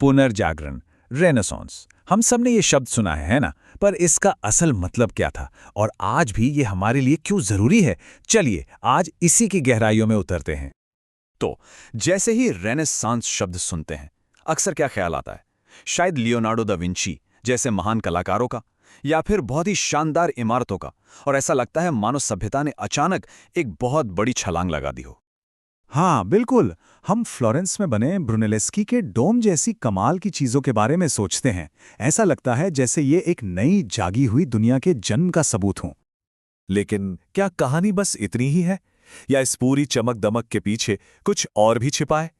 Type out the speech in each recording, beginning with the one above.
पुनर्जागरण, रेनेसांस, हम सब ने ये शब्द सुना है ना? पर इसका असल मतलब क्या था और आज भी ये हमारे लिए क्यों जरूरी है? चलिए आज इसी की गहराइयों में उतरते हैं। तो जैसे ही रेनेसांस शब्द सुनते हैं, अक्सर क्या ख्याल आता है? शायद लियोनार्डो दा विंची जैसे महान कलाकारों का, या फिर बहुत ही शानदार इमारतों का। और ऐसा लगता है मानव सभ्यता ने अचानक एक बहुत बड़ी छलांग लगा दी हो। हाँ बिल्कुल। हम फ्लोरेंस में बने ब्रुनेलेस्की के डोम जैसी कमाल की चीजों के बारे में सोचते हैं। ऐसा लगता है जैसे ये एक नई जागी हुई दुनिया के जन्म का सबूत हो। लेकिन क्या कहानी बस इतनी ही है, या इस पूरी चमक दमक के पीछे कुछ और भी छिपा है?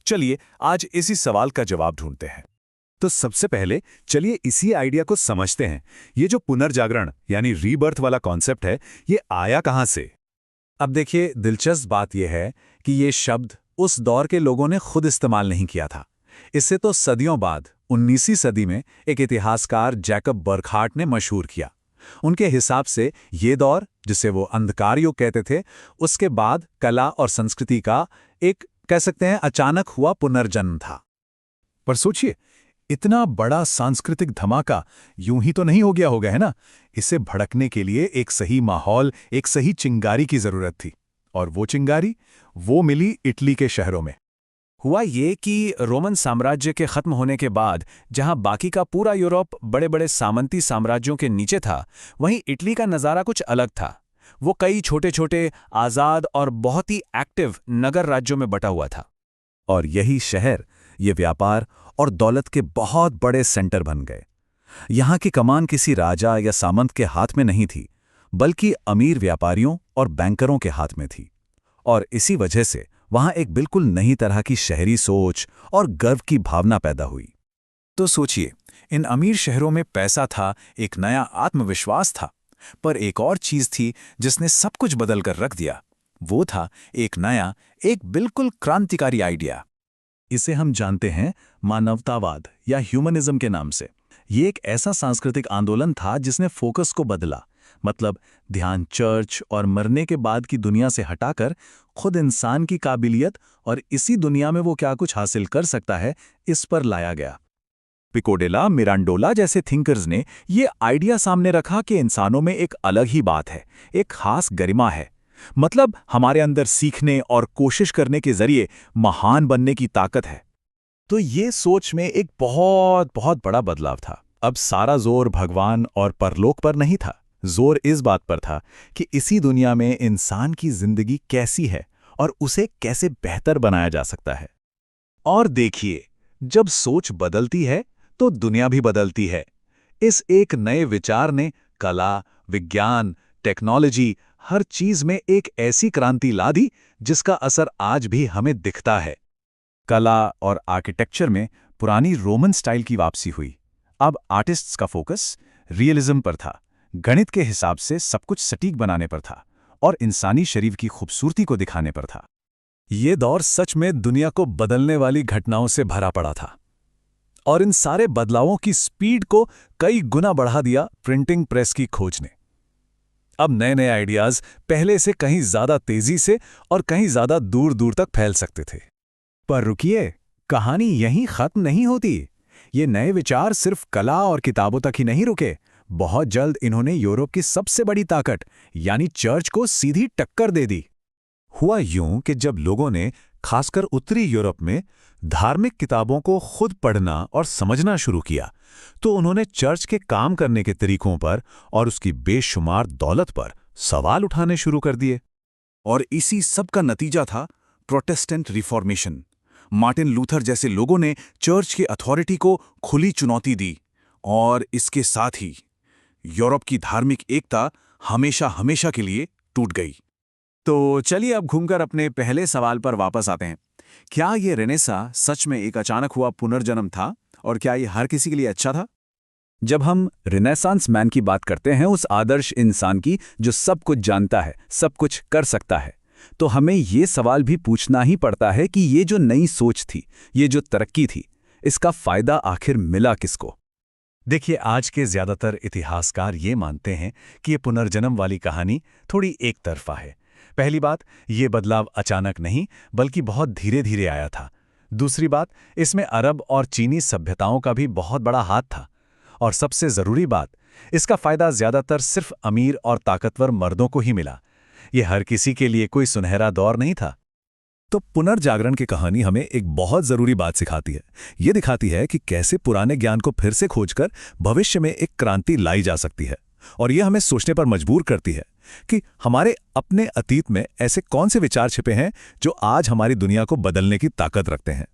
चलिए आज इसी सवाल का जवाब ढूंढते हैं। तो सबसे पहले चलिए इसी आइडिया को समझते हैं। ये जो पुनर्जागरण यानी रीबर्थ वाला कॉन्सेप्ट है, ये आया कहाँ से? अब देखिए, दिलचस्प बात यह है कि ये शब्द उस दौर के लोगों ने खुद इस्तेमाल नहीं किया था। इससे तो सदियों बाद 19वीं सदी में एक इतिहासकार जैकब बर्कहार्ट ने मशहूर किया। उनके हिसाब से ये दौर, जिसे वो अंधकार युग कहते थे, उसके बाद कला और संस्कृति का एक, कह सकते हैं, अचानक हुआ पुनर्जन्म था। पर सोचिए, इतना बड़ा सांस्कृतिक धमाका यूं ही तो नहीं हो गया होगा, है ना? इसे भड़कने के लिए एक सही माहौल, एक सही चिंगारी की जरूरत थी। और वो चिंगारी वो मिली इटली के शहरों में। हुआ ये कि रोमन साम्राज्य के खत्म होने के बाद जहां बाकी का पूरा यूरोप बड़े बड़े सामंती साम्राज्यों के नीचे था, वहीं इटली का नज़ारा कुछ अलग था। वो कई छोटे छोटे आज़ाद और बहुत ही एक्टिव नगर राज्यों में बटा हुआ था। और यही शहर ये व्यापार और दौलत के बहुत बड़े सेंटर बन गए। यहाँ की कमान किसी राजा या सामंत के हाथ में नहीं थी, बल्कि अमीर व्यापारियों और बैंकरों के हाथ में थी। और इसी वजह से वहाँ एक बिल्कुल नई तरह की शहरी सोच और गर्व की भावना पैदा हुई। तो सोचिए, इन अमीर शहरों में पैसा था, एक नया आत्मविश्वास था, पर एक और चीज थी जिसने सब कुछ बदल कर रख दिया। वो था एक नया, एक बिल्कुल क्रांतिकारी आइडिया। इसे हम जानते हैं मानवतावाद या ह्यूमनिज्म के नाम से। ये एक ऐसा सांस्कृतिक आंदोलन था जिसने फोकस को बदला। मतलब ध्यान चर्च और मरने के बाद की दुनिया से हटाकर खुद इंसान की काबिलियत और इसी दुनिया में वो क्या कुछ हासिल कर सकता है, इस पर लाया गया। पिकोडेला, मिरांडोला जैसे थिंकर्स ने ये आइडिया सामने रखा कि इंसानों में एक अलग ही बात है, एक खास गरिमा है। मतलब हमारे अंदर सीखने और कोशिश करने के जरिए महान बनने की ताकत है। तो ये सोच में एक बहुत बहुत बड़ा बदलाव था। अब सारा जोर भगवान और परलोक पर नहीं था, जोर इस बात पर था कि इसी दुनिया में इंसान की जिंदगी कैसी है और उसे कैसे बेहतर बनाया जा सकता है। और देखिए, जब सोच बदलती है तो दुनिया भी बदलती है। इस एक नए विचार ने कला, विज्ञान, टेक्नोलॉजी, हर चीज में एक ऐसी क्रांति ला दी जिसका असर आज भी हमें दिखता है। कला और आर्किटेक्चर में पुरानी रोमन स्टाइल की वापसी हुई। अब आर्टिस्ट्स का फोकस रियलिज्म पर था, गणित के हिसाब से सब कुछ सटीक बनाने पर था और इंसानी शरीर की खूबसूरती को दिखाने पर था। ये दौर सच में दुनिया को बदलने वाली घटनाओं से भरा पड़ा था। और इन सारे बदलावों की स्पीड को कई गुना बढ़ा दिया प्रिंटिंग प्रेस की खोज ने। अब नए नए आइडियाज पहले से कहीं ज्यादा तेजी से और कहीं ज्यादा दूर दूर तक फैल सकते थे। पर रुकिए, कहानी यहीं खत्म नहीं होती। ये नए विचार सिर्फ कला और किताबों तक ही नहीं रुके। बहुत जल्द इन्होंने यूरोप की सबसे बड़ी ताकत यानी चर्च को सीधी टक्कर दे दी। हुआ यूं कि जब लोगों ने, खासकर उत्तरी यूरोप में, धार्मिक किताबों को खुद पढ़ना और समझना शुरू किया, तो उन्होंने चर्च के काम करने के तरीकों पर और उसकी बेशुमार दौलत पर सवाल उठाने शुरू कर दिए। और इसी सब का नतीजा था प्रोटेस्टेंट रिफॉर्मेशन। मार्टिन लूथर जैसे लोगों ने चर्च की अथॉरिटी को खुली चुनौती दी और इसके साथ ही यूरोप की धार्मिक एकता हमेशा हमेशा के लिए टूट गई। तो चलिए अब घूमकर अपने पहले सवाल पर वापस आते हैं। क्या ये रेनेसा सच में एक अचानक हुआ पुनर्जन्म था और क्या ये हर किसी के लिए अच्छा था? जब हम रेनेसांस मैन की बात करते हैं, उस आदर्श इंसान की जो सब कुछ जानता है, सब कुछ कर सकता है, तो हमें ये सवाल भी पूछना ही पड़ता है कि ये जो नई सोच थी, ये जो तरक्की थी, इसका फायदा आखिर मिला किसको? देखिए, आज के ज्यादातर इतिहासकार ये मानते हैं कि ये पुनर्जन्म वाली कहानी थोड़ी एक तरफा है। पहली बात, ये बदलाव अचानक नहीं बल्कि बहुत धीरे धीरे आया था। दूसरी बात, इसमें अरब और चीनी सभ्यताओं का भी बहुत बड़ा हाथ था। और सबसे ज़रूरी बात, इसका फ़ायदा ज़्यादातर सिर्फ अमीर और ताकतवर मर्दों को ही मिला। ये हर किसी के लिए कोई सुनहरा दौर नहीं था। तो पुनर्जागरण की कहानी हमें एक बहुत जरूरी बात सिखाती है। ये दिखाती है कि कैसे पुराने ज्ञान को फिर से खोजकर भविष्य में एक क्रांति लाई जा सकती है। और ये हमें सोचने पर मजबूर करती है कि हमारे अपने अतीत में ऐसे कौन से विचार छिपे हैं जो आज हमारी दुनिया को बदलने की ताकत रखते हैं।